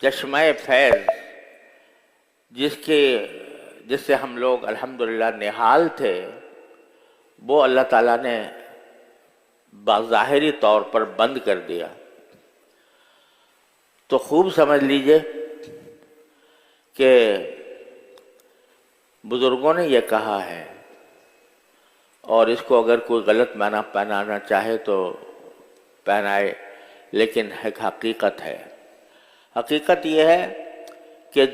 چشمہ فیض جس سے ہم لوگ الحمدللہ نہال تھے، وہ اللہ تعالیٰ نے بظاہری طور پر بند کر دیا۔ تو خوب سمجھ لیجئے کہ بزرگوں نے یہ کہا ہے، اور اس کو اگر کوئی غلط معنی پہنانا چاہے تو پہنائے، لیکن ایک حقیقت ہے۔ حقیقت یہ ہے کہ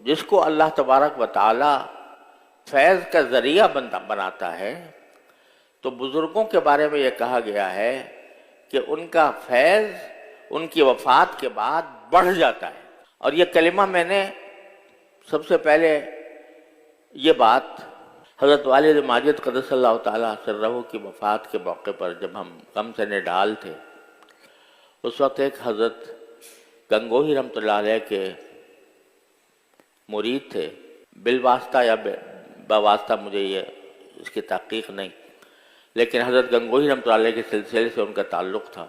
جس کو اللہ تبارک و تعالی فیض کا ذریعہ بناتا ہے، تو بزرگوں کے بارے میں یہ کہا گیا ہے کہ ان کا فیض ان کی وفات کے بعد بڑھ جاتا ہے۔ اور یہ کلمہ میں نے سب سے پہلے یہ بات حضرت والد ماجد قدس اللہ تعالیٰ سرہ کی وفات کے موقع پر جب ہم غم سے نڈال تھے، اس وقت ایک حضرت گنگوہی رحمۃ اللہ علیہ کے مرید تھے، بالواسطہ یا بواسطہ مجھے اس کی تحقیق نہیں، لیکن حضرت گنگوہی رحمۃ اللہ علیہ کے سلسلے سے ان کا تعلق تھا۔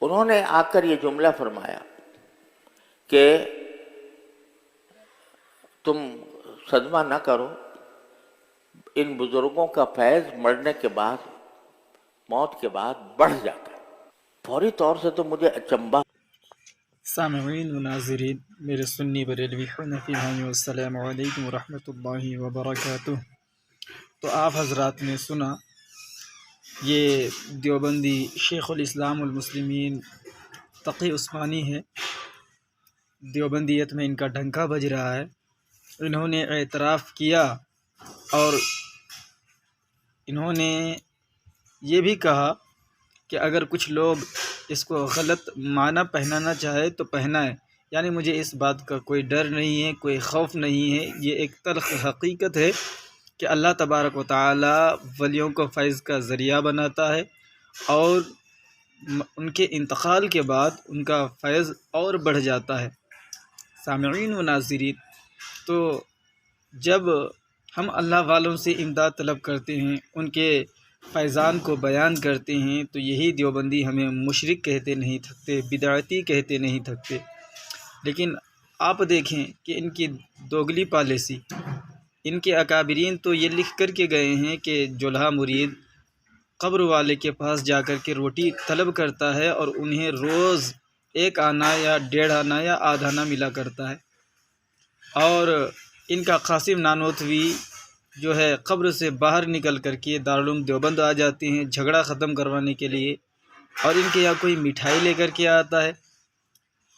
انہوں نے آ کر یہ جملہ فرمایا کہ تم صدمہ نہ کرو، ان بزرگوں کا فیض مرنے کے بعد، موت کے بعد بڑھ جاتا ہے۔ فوری طور سے تو مجھے اچنبھا۔ سامعین و ناظرین، میرے سنی بریلوی حنفی بھائیوں، السلام علیکم ورحمۃ اللہ وبرکاتہ۔ تو آپ حضرات نے سنا، یہ دیوبندی شیخ الاسلام المسلمین تقی عثمانی ہے، دیوبندیت میں ان کا ڈنکا بج رہا ہے۔ انہوں نے اعتراف کیا اور انہوں نے یہ بھی کہا کہ اگر کچھ لوگ اس کو غلط معنی پہنانا چاہے تو پہنائے، یعنی مجھے اس بات کا کوئی ڈر نہیں ہے، کوئی خوف نہیں ہے۔ یہ ایک تلخ حقیقت ہے کہ اللہ تبارک و تعالی ولیوں کو فیض کا ذریعہ بناتا ہے، اور ان کے انتقال کے بعد ان کا فیض اور بڑھ جاتا ہے۔ سامعین و ناظرین، تو جب ہم اللہ والوں سے امداد طلب کرتے ہیں، ان کے فیضان کو بیان کرتے ہیں، تو یہی دیوبندی ہمیں مشرک کہتے نہیں تھکتے، بدعتی کہتے نہیں تھکتے۔ لیکن آپ دیکھیں کہ ان کی دوگلی پالیسی، ان کے اکابرین تو یہ لکھ کر کے گئے ہیں کہ جولہا مرید قبر والے کے پاس جا کر کے روٹی طلب کرتا ہے اور انہیں روز 1 آنا یا 1.5 آنا یا آدھا آنا ملا کرتا ہے، اور ان کا قاسم نانوتوی جو ہے قبر سے باہر نکل کر کے دارالعلوم دیوبند آ جاتے ہیں جھگڑا ختم کروانے کے لیے، اور ان کے یہاں کوئی مٹھائی لے کر کے آتا ہے۔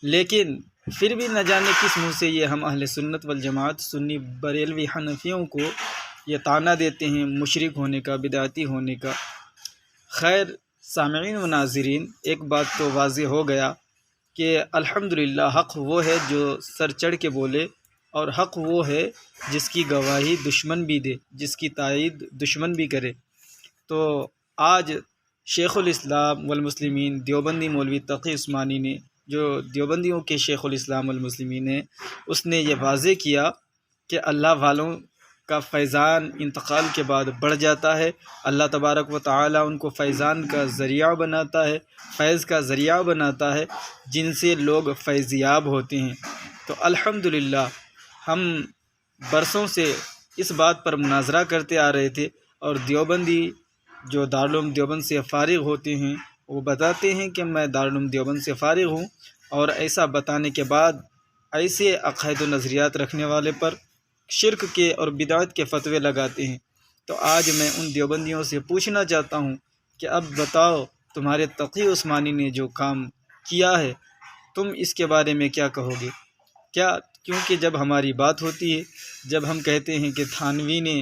لیکن پھر بھی نہ جانے کس منہ سے یہ ہم اہل سنت والجماعت سنی بریلوی حنفیوں کو یہ طعنہ دیتے ہیں مشرک ہونے کا، بدعتی ہونے کا۔ خیر سامعین و ناظرین، ایک بات تو واضح ہو گیا کہ الحمدللہ حق وہ ہے جو سر چڑھ کے بولے، اور حق وہ ہے جس کی گواہی دشمن بھی دے، جس کی تائید دشمن بھی کرے۔ تو آج شیخ الاسلام والمسلمین دیوبندی مولوی تقی عثمانی نے، جو دیوبندیوں کے شیخ الاسلام والمسلمین ہیں، اس نے یہ واضح کیا کہ اللہ والوں کا فیضان انتقال کے بعد بڑھ جاتا ہے، اللہ تبارک و تعالی ان کو فیضان کا ذریعہ بناتا ہے، فیض کا ذریعہ بناتا ہے، جن سے لوگ فیضیاب ہوتے ہیں۔ تو الحمدللہ ہم برسوں سے اس بات پر مناظرہ کرتے آ رہے تھے، اور دیوبندی جو دارالعلوم دیوبند سے فارغ ہوتے ہیں وہ بتاتے ہیں کہ میں دارالعلوم دیوبند سے فارغ ہوں، اور ایسا بتانے کے بعد ایسے عقائد و نظریات رکھنے والے پر شرک کے اور بدعت کے فتوے لگاتے ہیں۔ تو آج میں ان دیوبندیوں سے پوچھنا چاہتا ہوں کہ اب بتاؤ، تمہارے تقی عثمانی نے جو کام کیا ہے، تم اس کے بارے میں کیا کہو گے؟ کیا کیونکہ جب ہماری بات ہوتی ہے، جب ہم کہتے ہیں کہ تھانوی نے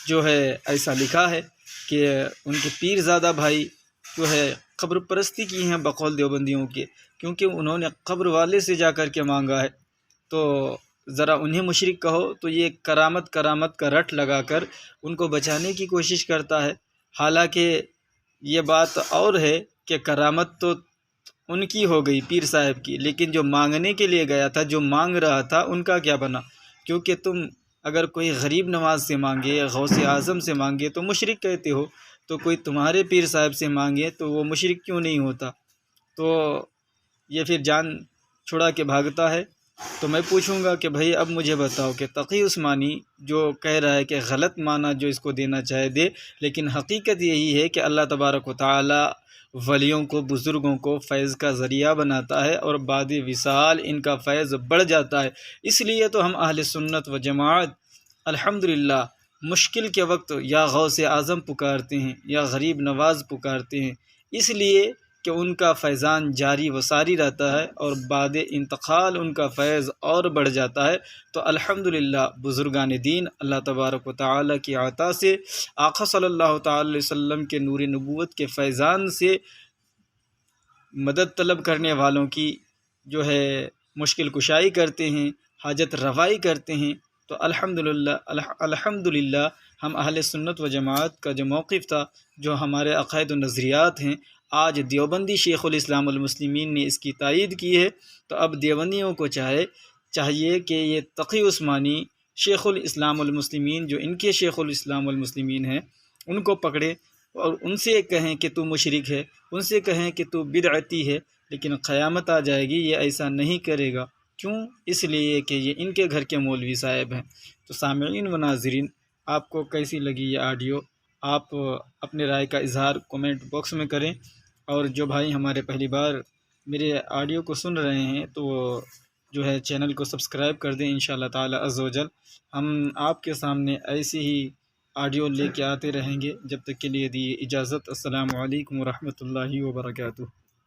جو ہے ایسا لکھا ہے کہ ان کے پیر زادہ بھائی جو ہے قبر پرستی کی ہیں بقول دیوبندیوں کے، کیونکہ انہوں نے قبر والے سے جا کر کے مانگا ہے، تو ذرا انہیں مشرک کہو، تو یہ کرامت کا رٹ لگا کر ان کو بچانے کی کوشش کرتا ہے۔ حالانکہ یہ بات اور ہے کہ کرامت تو ان کی ہو گئی، پیر صاحب کی، لیکن جو مانگنے کے لیے گیا تھا، جو مانگ رہا تھا، ان کا کیا بنا؟ کیونکہ تم اگر کوئی غریب نواز سے مانگے، غوث اعظم سے مانگے تو مشرک کہتے ہو، تو کوئی تمہارے پیر صاحب سے مانگے تو وہ مشرک کیوں نہیں ہوتا؟ تو یہ پھر جان چھڑا کے بھاگتا ہے، تو میں پوچھوں گا کہ بھائی اب مجھے بتاؤ کہ تقی عثمانی جو کہہ رہا ہے کہ غلط معنی جو اس کو دینا چاہے دے، لیکن حقیقت یہی ہے کہ اللہ تبارک و تعالی ولیوں کو، بزرگوں کو فیض کا ذریعہ بناتا ہے اور بعد وصال ان کا فیض بڑھ جاتا ہے۔ اس لیے تو ہم اہل سنت و جماعت الحمدللہ مشکل کے وقت یا غوث اعظم پکارتے ہیں یا غریب نواز پکارتے ہیں، اس لیے کہ ان کا فیضان جاری و ساری رہتا ہے اور بعد انتقال ان کا فیض اور بڑھ جاتا ہے۔ تو الحمدللہ بزرگان دین اللہ تبارک و تعالی کی عطا سے، آقا صلی اللہ تعالی علیہ وسلم کے نور نبوت کے فیضان سے مدد طلب کرنے والوں کی جو ہے مشکل کشائی کرتے ہیں، حاجت روائی کرتے ہیں۔ تو الحمدللہ ہم اہل سنت و جماعت کا جو موقف تھا، جو ہمارے عقائد و نظریات ہیں، آج دیوبندی شیخ الاسلام المسلمین نے اس کی تائید کی ہے۔ تو اب دیوبندیوں کو چاہیے کہ یہ تقی عثمانی شیخ الاسلام المسلمین جو ان کے شیخ الاسلام المسلمین ہیں ان کو پکڑے اور ان سے کہیں کہ تو مشرک ہے، ان سے کہیں کہ تو بدعتی ہے، لیکن قیامت آ جائے گی یہ ایسا نہیں کرے گا۔ کیوں؟ اس لیے کہ یہ ان کے گھر کے مولوی صاحب ہیں۔ تو سامعین و ناظرین، آپ کو کیسی لگی یہ آڈیو؟ آپ اپنے رائے کا اظہار کومنٹ باکس میں کریں، اور جو بھائی ہمارے پہلی بار میرے آڈیو کو سن رہے ہیں تو وہ جو ہے چینل کو سبسکرائب کر دیں انشاءاللہ تعالی عز و جل۔ ہم آپ کے سامنے ایسی ہی آڈیو لے کے آتے رہیں گے۔ جب تک کے لیے دی اجازت، السلام علیکم ورحمۃ اللہ وبرکاتہ۔